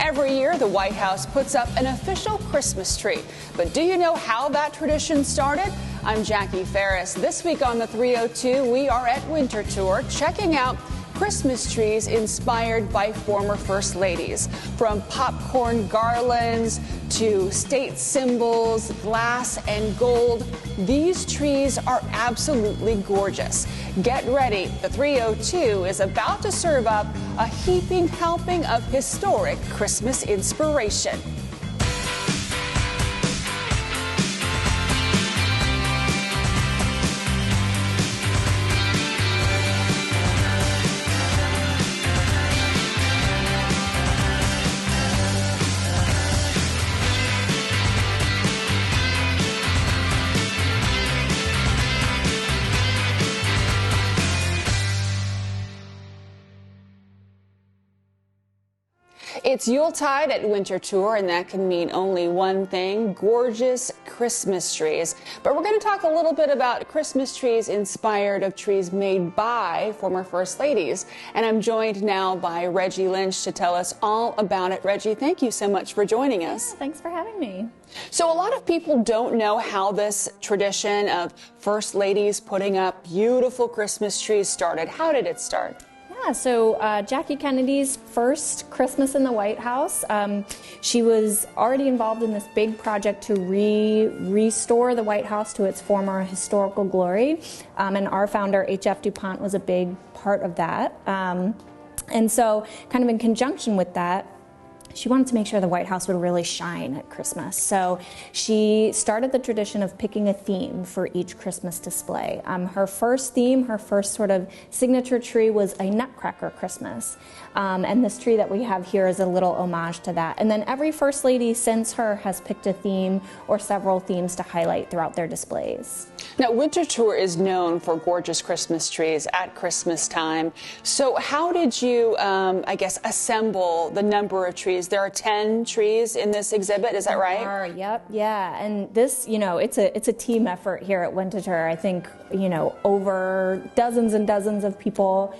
Every year, the White House puts up an official Christmas tree. But do you know how that tradition started? I'm Jackie Ferris. This week on the 302, we are at Winterthur checking out Christmas trees inspired by former First Ladies. From popcorn garlands to state symbols, glass and gold, these trees are absolutely gorgeous. Get ready, the 302 is about to serve up a heaping helping of historic Christmas inspiration. It's Yuletide at Winterthur, and that can mean only one thing: gorgeous Christmas trees. But we're going to talk a little bit about Christmas trees inspired of trees made by former First Ladies. And I'm joined now by Reggie Lynch to tell us all about it. Reggie, thank you so much for joining us. Yeah, thanks for having me. So a lot of people don't know how this tradition of First Ladies putting up beautiful Christmas trees started. How did it start? Yeah, so Jackie Kennedy's first Christmas in the White House, she was already involved in this big project to restore the White House to its former historical glory, and our founder, H.F. DuPont, was a big part of that. And so kind of in conjunction with that, she wanted to make sure the White House would really shine at Christmas. So she started the tradition of picking a theme for each Christmas display. Her first theme, her first sort of signature tree was a Nutcracker Christmas. And this tree that we have here is a little homage to that. And then every First Lady since her has picked a theme or several themes to highlight throughout their displays. Now, Winterthur is known for gorgeous Christmas trees at Christmas time. So how did you, assemble the number of trees? There are 10 trees in this exhibit, is that right? Yep, yeah. And this, it's a team effort here at Winterthur. I think, over dozens and dozens of people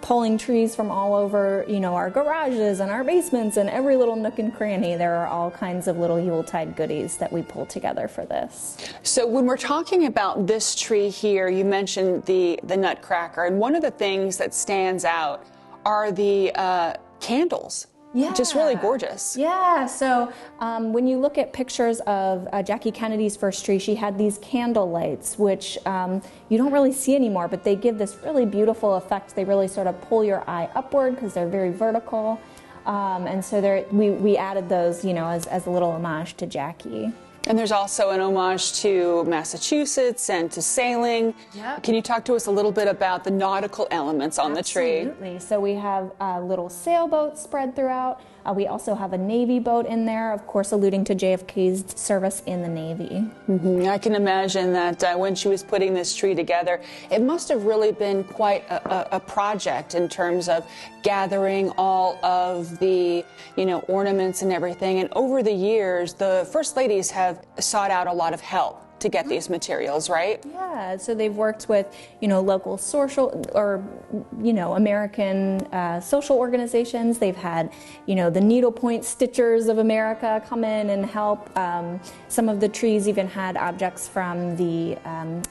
pulling trees from all over, our garages and our basements and every little nook and cranny. There are all kinds of little Yuletide goodies that we pull together for this. So when we're talking about this tree here, you mentioned the Nutcracker, and one of the things that stands out are the candles. Yeah. Just really gorgeous. Yeah, so when you look at pictures of Jackie Kennedy's first tree, she had these candle lights, which you don't really see anymore, but they give this really beautiful effect. They really sort of pull your eye upward because they're very vertical. And so we added those, as a little homage to Jackie. And there's also an homage to Massachusetts and to sailing. Yep. Can you talk to us a little bit about the nautical elements on the tree? Absolutely. So we have little sailboats spread throughout. We also have a Navy boat in there, of course, alluding to JFK's service in the Navy. Mm-hmm. I can imagine that when she was putting this tree together, it must have really been quite a project in terms of gathering all of the, ornaments and everything. And over the years, the First Ladies have sought out a lot of help to get these materials, right? Yeah, so they've worked with, local social or, American social organizations. They've had, the Needlepoint Stitchers of America come in and help. Some of the trees even had objects from the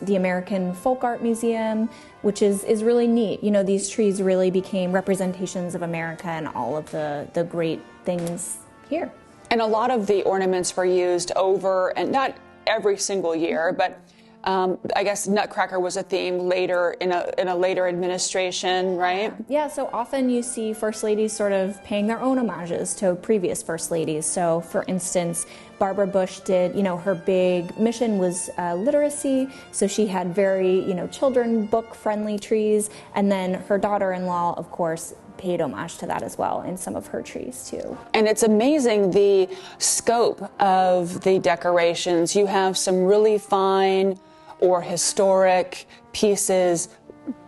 American Folk Art Museum, which is really neat. These trees really became representations of America and all of the great things here. And a lot of the ornaments were used over, and not every single year, but I guess Nutcracker was a theme later in a later administration, right? Yeah, so often you see First Ladies sort of paying their own homages to previous First Ladies. So for instance, Barbara Bush did, her big mission was literacy, so she had very, children book friendly trees, and then her daughter-in-law, of course, paid homage to that as well in some of her trees too. And it's amazing the scope of the decorations. You have some really fine or historic pieces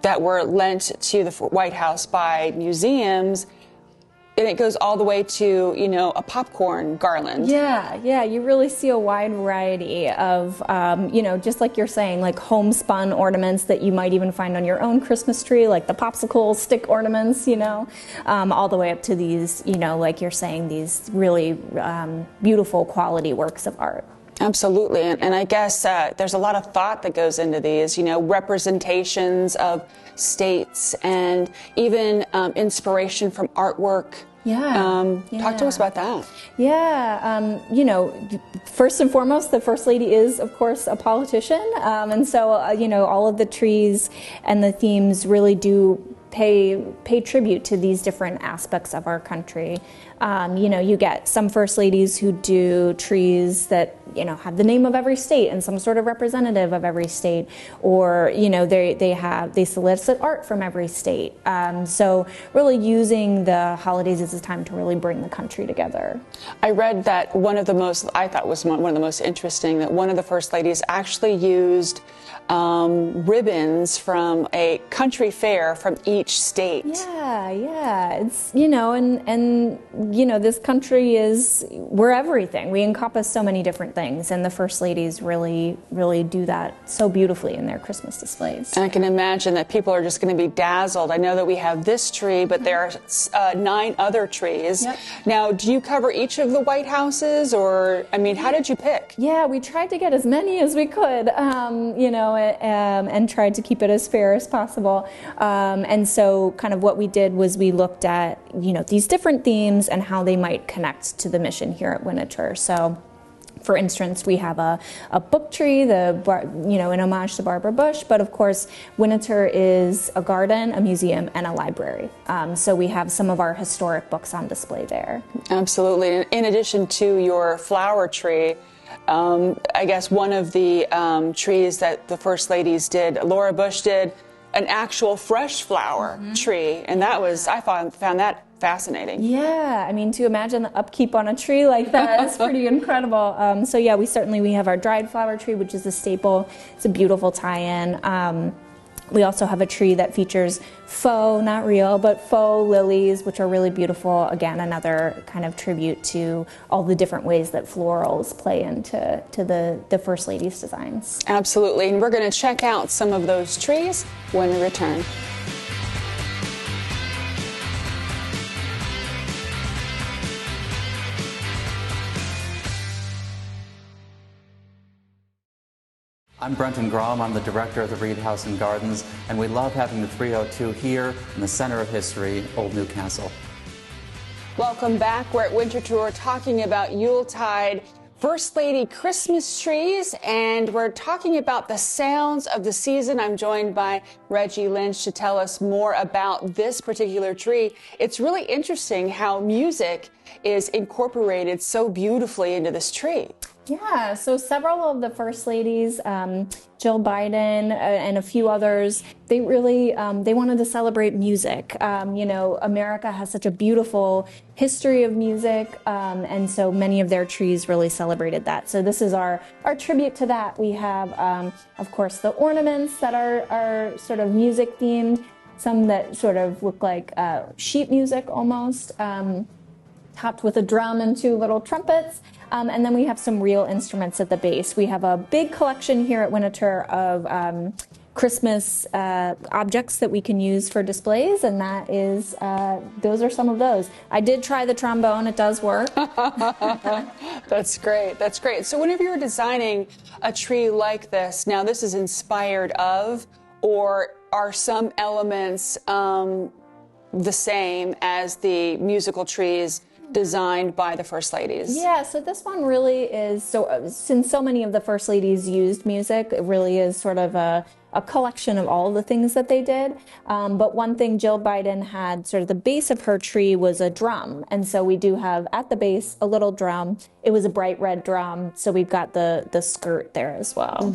that were lent to the White House by museums, and it goes all the way to, you know, a popcorn garland. Yeah, you really see a wide variety of, you know, just like you're saying, like homespun ornaments that you might even find on your own Christmas tree, like the popsicle stick ornaments, you know, all the way up to these, you know, like you're saying, these really beautiful quality works of art. Absolutely, and I guess there's a lot of thought that goes into these, you know, representations of states and even inspiration from artwork. Talk to us about that. You know, first and foremost, the First Lady is, of course, a politician, and so, you know, all of the trees and the themes really do pay tribute to these different aspects of our country. You know, you get some First Ladies who do trees that, you know, have the name of every state and some sort of representative of every state, or, you know, they solicit art from every state. So really using the holidays as a time to really bring the country together. I read that I thought was one of the most interesting, that one of the First Ladies actually used ribbons from a country fair from each state. Yeah. It's, you know, and you know, this country we're everything. We encompass so many different things, and the First Ladies really do that so beautifully in their Christmas displays. And I can imagine that people are just going to be dazzled. I know that we have this tree, but there are 9 other trees. Yep. Now, do you cover each of the White Houses, or, I mean, how did you pick? Yeah, we tried to get as many as we could, you know, and tried to keep it as fair as possible. And so kind of what we did was we looked at, you know, these different themes and how they might connect to the mission here at Winterthur. So, for instance, we have a book tree, you know, in homage to Barbara Bush, but of course, Winterthur is a garden, a museum, and a library. So we have some of our historic books on display there. Absolutely. In addition to your flower tree, I guess one of the trees that the First Ladies did, Laura Bush did an actual fresh flower tree, and that was, I found that fascinating. Yeah, I mean, to imagine the upkeep on a tree like that is pretty incredible. So yeah, we have our dried flower tree, which is a staple. It's a beautiful tie-in. We also have a tree that features faux, not real, but faux lilies, which are really beautiful. Again, another kind of tribute to all the different ways that florals play into the First Lady's designs. Absolutely, and we're going to check out some of those trees when we return. I'm Brenton Grom. I'm the director of the Reed House and Gardens, and we love having the 302 here in the center of history, Old Newcastle. Welcome back. We're at Winterthur talking about Yuletide First Lady Christmas trees, and we're talking about the sounds of the season. I'm joined by Reggie Lynch to tell us more about this particular tree. It's really interesting how music is incorporated so beautifully into this tree. Yeah, so several of the First Ladies, Jill Biden and a few others, they really, they wanted to celebrate music. You know, America has such a beautiful history of music, and so many of their trees really celebrated that. So this is our tribute to that. We have, of course, the ornaments that are sort of music themed, some that sort of look like sheet music almost, topped with a drum and 2 little trumpets. And then we have some real instruments at the base. We have a big collection here at Winterthur of Christmas objects that we can use for displays, and that is, those are some of those. I did try the trombone. It does work. That's great. That's great. So whenever you're designing a tree like this, now this is inspired of, or are some elements the same as the musical trees designed by the First Ladies? Yeah, so this one really is, since so many of the First Ladies used music, it really is sort of a collection of all the things that they did. But one thing Jill Biden had, sort of the base of her tree was a drum. And so we do have at the base a little drum. It was a bright red drum, so we've got the skirt there as well.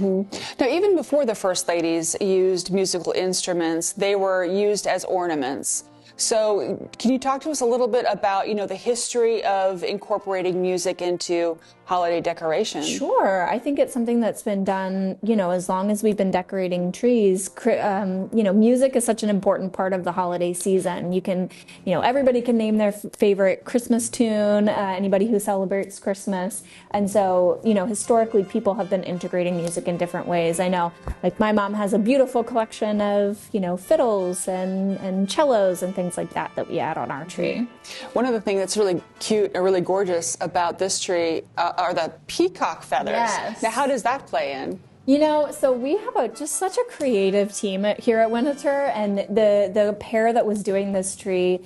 Now, even before the First Ladies used musical instruments, they were used as ornaments. So can you talk to us a little bit about, the history of incorporating music into holiday decoration? Sure. I think it's something that's been done, as long as we've been decorating trees. Music is such an important part of the holiday season. You can, everybody can name their favorite Christmas tune, anybody who celebrates Christmas. And so, historically, people have been integrating music in different ways. I know, like, my mom has a beautiful collection of, fiddles and cellos and things like that we add on our tree. One of the things that's really cute and really gorgeous about this tree are the peacock feathers. Yes. Now, how does that play in? So we have just such a creative team here at Winterthur, and the pair that was doing this tree,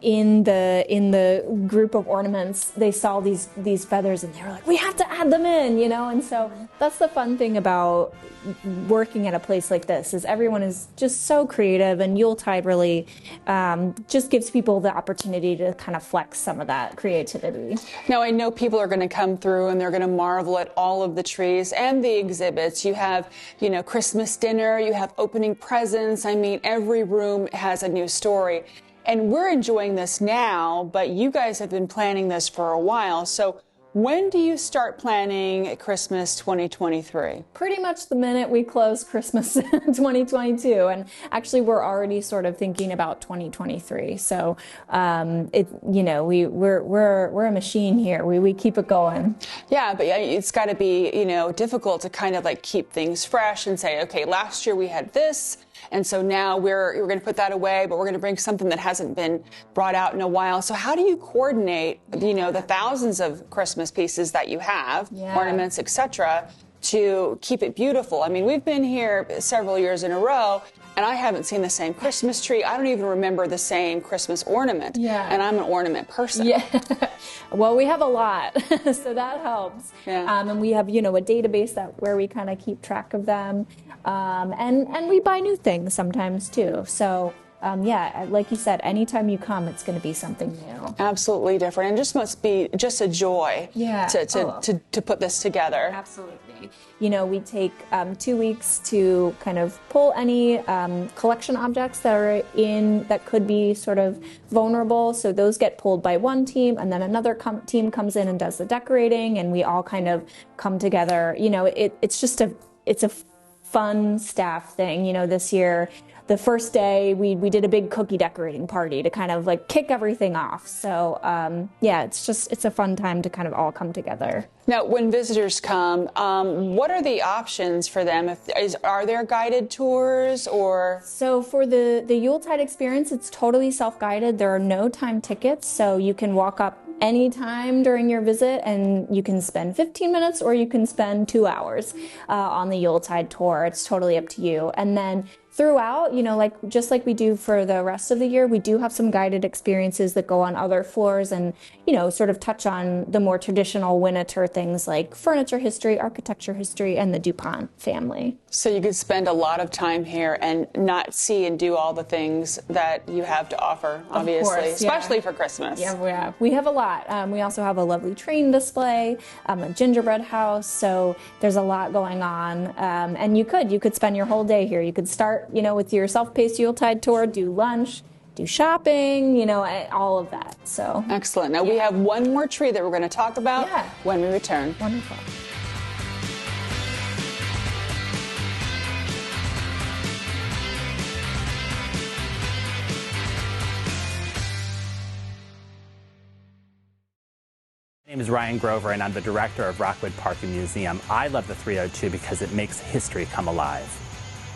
in the group of ornaments, they saw these feathers and they were like, we have to add them in, and so that's the fun thing about working at a place like this, is everyone is just so creative, and Yuletide really just gives people the opportunity to kind of flex some of that creativity. Now, I know people are going to come through and they're going to marvel at all of the trees and the exhibits. You have, Christmas dinner, you have opening presents. I mean, every room has a new story. And we're enjoying this now, but you guys have been planning this for a while. So when do you start planning Christmas 2023? Pretty much the minute we close Christmas 2022, and actually we're already sort of thinking about 2023. So we're a machine here. We keep it going. Yeah, but it's got to be difficult to kind of like keep things fresh and say, okay, last year we had this, and so now we're going to put that away, but we're going to bring something that hasn't been brought out in a while. So how do you coordinate, the thousands of Christmas pieces that you have, ornaments, etc., to keep it beautiful? I mean, we've been here several years in a row, and I haven't seen the same Christmas tree. I don't even remember the same Christmas ornament. Yeah. And I'm an ornament person. Yeah. Well, we have a lot, so that helps. Yeah. And we have, a database where we kind of keep track of them. And we buy new things sometimes too. So like you said, anytime you come, it's going to be something new. Absolutely different, and just must be just a joy to put this together. Absolutely. We take 2 weeks to kind of pull any collection objects that could be sort of vulnerable. So those get pulled by one team, and then another team comes in and does the decorating, and we all kind of come together. It's a fun staff thing. This year, the first day we did a big cookie decorating party to kind of like kick everything off. So it's a fun time to kind of all come together. Now, when visitors come, what are the options for them? Are there guided tours or? So for the Yuletide experience, it's totally self-guided. There are no time tickets, so you can walk up anytime during your visit, and you can spend 15 minutes or you can spend 2 hours on the Yuletide tour. It's totally up to you. And then throughout, just like we do for the rest of the year, we do have some guided experiences that go on other floors and, sort of touch on the more traditional Winterthur things like furniture history, architecture history, and the DuPont family. So you could spend a lot of time here and not see and do all the things that you have to offer, obviously, of course, especially for Christmas. Yeah, we have a lot. We also have a lovely train display, a gingerbread house, so there's a lot going on. And you could spend your whole day here. You could start, with your self-paced Yuletide tour, do lunch, do shopping, all of that. So excellent. Now we have one more tree that we're going to talk about when we return. Wonderful. My name is Ryan Grover, and I'm the director of Rockwood Park and Museum. I love the 302 because it makes history come alive.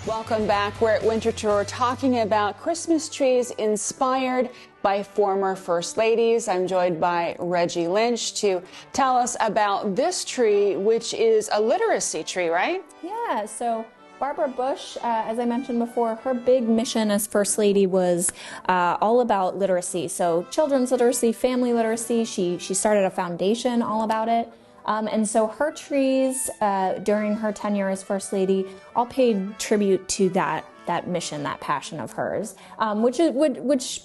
Welcome back. We're at Winterthur talking about Christmas trees inspired by former First Ladies. I'm joined by Reggie Lynch to tell us about this tree, which is a literacy tree, right? Yeah, so Barbara Bush, as I mentioned before, her big mission as First Lady was all about literacy. So children's literacy, family literacy. She started a foundation all about it. And so her trees, during her tenure as First Lady, all paid tribute to that mission, that passion of hers, which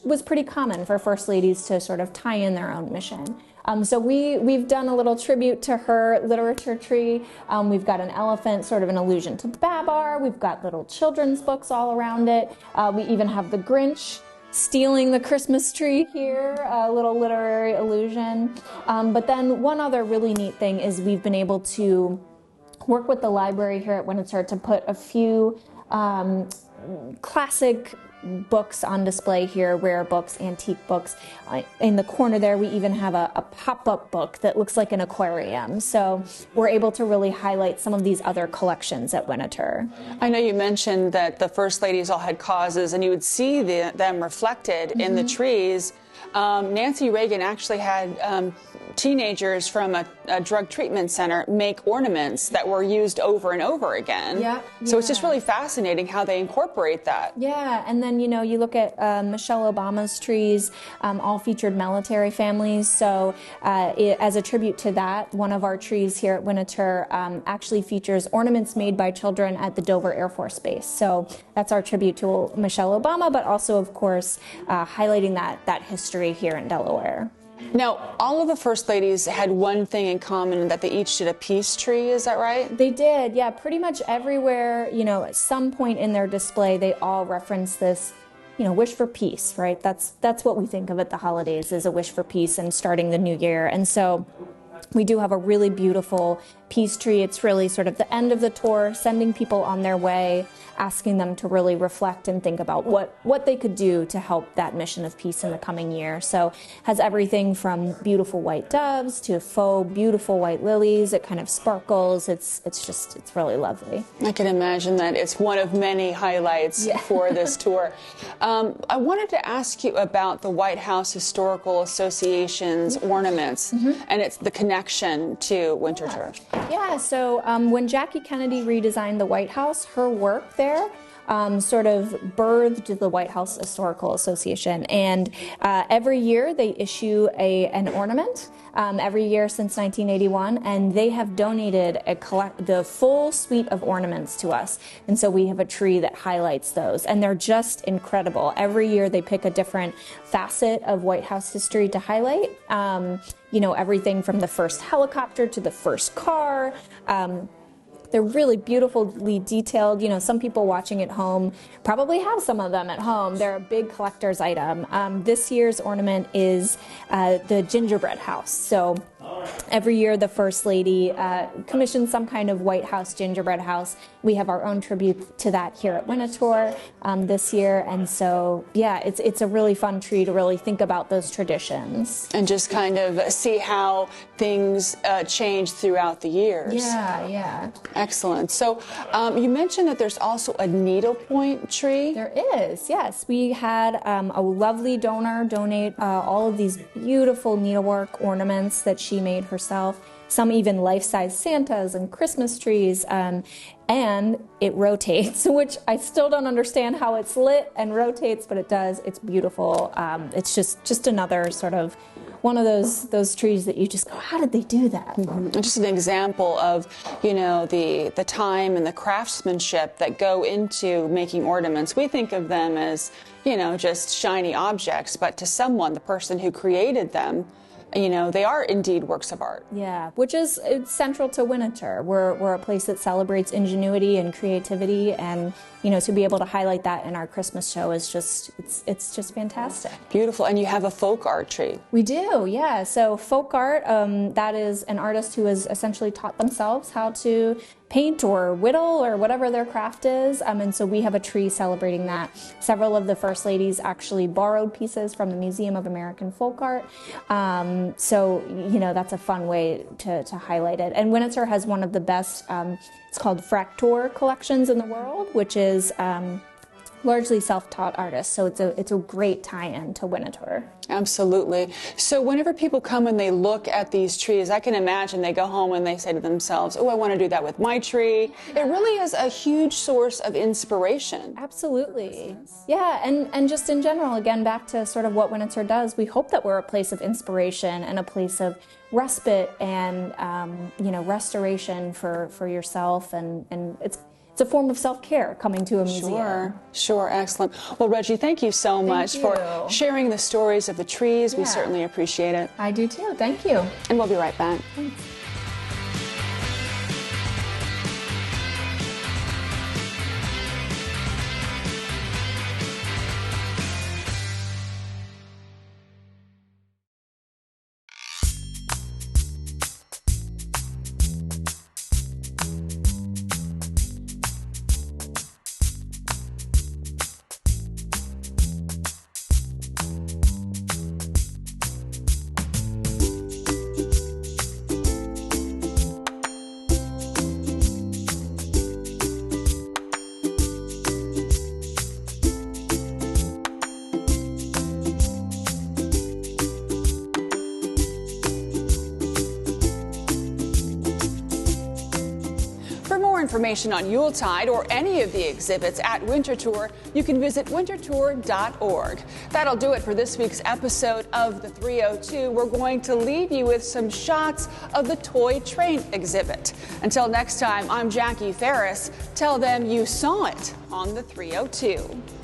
was pretty common for First Ladies to sort of tie in their own mission. So we've done a little tribute to her literature tree. We've got an elephant, sort of an allusion to Babar. We've got little children's books all around it. We even have the Grinch stealing the Christmas tree here, a little literary allusion. But then one other really neat thing is we've been able to work with the library here at Winterthur to put a few classic books on display here, rare books, antique books. In the corner there, we even have a pop-up book that looks like an aquarium. So we're able to really highlight some of these other collections at Winterthur. I know you mentioned that the First Ladies all had causes, and you would see them reflected in the trees. Nancy Reagan actually had teenagers from a drug treatment center make ornaments that were used over and over again. Yeah. So it's just really fascinating how they incorporate that. Yeah, and then, you know, you look at Michelle Obama's trees, all featured military families. So as a tribute to that, one of our trees here at Winterthur actually features ornaments made by children at the Dover Air Force Base. So that's our tribute to Michelle Obama, but also, of course, highlighting that history here in Delaware. Now, all of the First Ladies had one thing in common, that they each did a peace tree, is that right? They did, yeah. Pretty much everywhere, you know, at some point in their display, they all reference this, you know, wish for peace, right? That's what we think of at the holidays, is a wish for peace and starting the new year. And so we do have a really beautiful peace tree. It's really sort of the end of the tour, sending people on their way, asking them to really reflect and think about what they could do to help that mission of peace in the coming year. So has everything from beautiful white doves to faux beautiful white lilies. It kind of sparkles. It's really lovely. I can imagine that it's one of many highlights for this tour. I wanted to ask you about the White House Historical Association's ornaments and it's the connection to Winterthur. Yeah, so when Jackie Kennedy redesigned the White House, her work there sort of birthed the White House Historical Association. And every year they issue an ornament, every year since 1981, and they have donated the full suite of ornaments to us. And so we have a tree that highlights those, and they're just incredible. Every year they pick a different facet of White House history to highlight. You know, everything from the first helicopter to the first car. They're really beautifully detailed. You know, some people watching at home probably have some of them at home. They're a big collector's item. This year's ornament is the gingerbread house. So every year the First Lady commissions some kind of White House gingerbread house. We have our own tribute to that here at Winterthur this year. And so, yeah, it's a really fun tree to really think about those traditions. And just kind of see how things change throughout the years. Yeah. Excellent. So you mentioned that there's also a needlepoint tree. There is, yes. We had a lovely donor donate all of these beautiful needlework ornaments that she made herself, some even life-size Santas and Christmas trees, and it rotates, which I still don't understand how it's lit and rotates, but it does. It's beautiful. It's just another sort of one of those trees that you just go, how did they do that? Just an example of, you know, the time and the craftsmanship that go into making ornaments. We think of them as, you know, just shiny objects, but to someone, the person who created them, you know, they are indeed works of art. Yeah, which is central to Winterthur. We're a place that celebrates ingenuity and creativity, and, you know, to be able to highlight that in our Christmas show is just, it's just fantastic. Beautiful. And you have a folk art tree. We do, yeah. So folk art, that is an artist who has essentially taught themselves how to paint or whittle or whatever their craft is, and so we have a tree celebrating that. Several of the First Ladies actually borrowed pieces from the Museum of American Folk Art, so, you know, that's a fun way to highlight it. And Winterthur has one of the best, it's called Fraktur collections in the world, which is largely self-taught artists, so it's a great tie-in to Winterthur. Absolutely. So whenever people come and they look at these trees, I can imagine they go home and they say to themselves, oh, I want to do that with my tree. It really is a huge source of inspiration. Absolutely. Yeah, and just in general, again, back to sort of what Winterthur does, we hope that we're a place of inspiration and a place of respite and, you know, restoration for yourself, and it's a form of self-care coming to a museum. Sure, excellent. Well, Reggie, thank you so much for sharing the stories of the trees. We certainly appreciate it. I do too. Thank you. And we'll be right back. Thanks. information on Yuletide or any of the exhibits at Winterthur, you can visit winterthur.org. That'll do it for this week's episode of the 302. We're going to leave you with some shots of the toy train exhibit. Until next time, I'm Jackie Ferris. Tell them you saw it on the 302.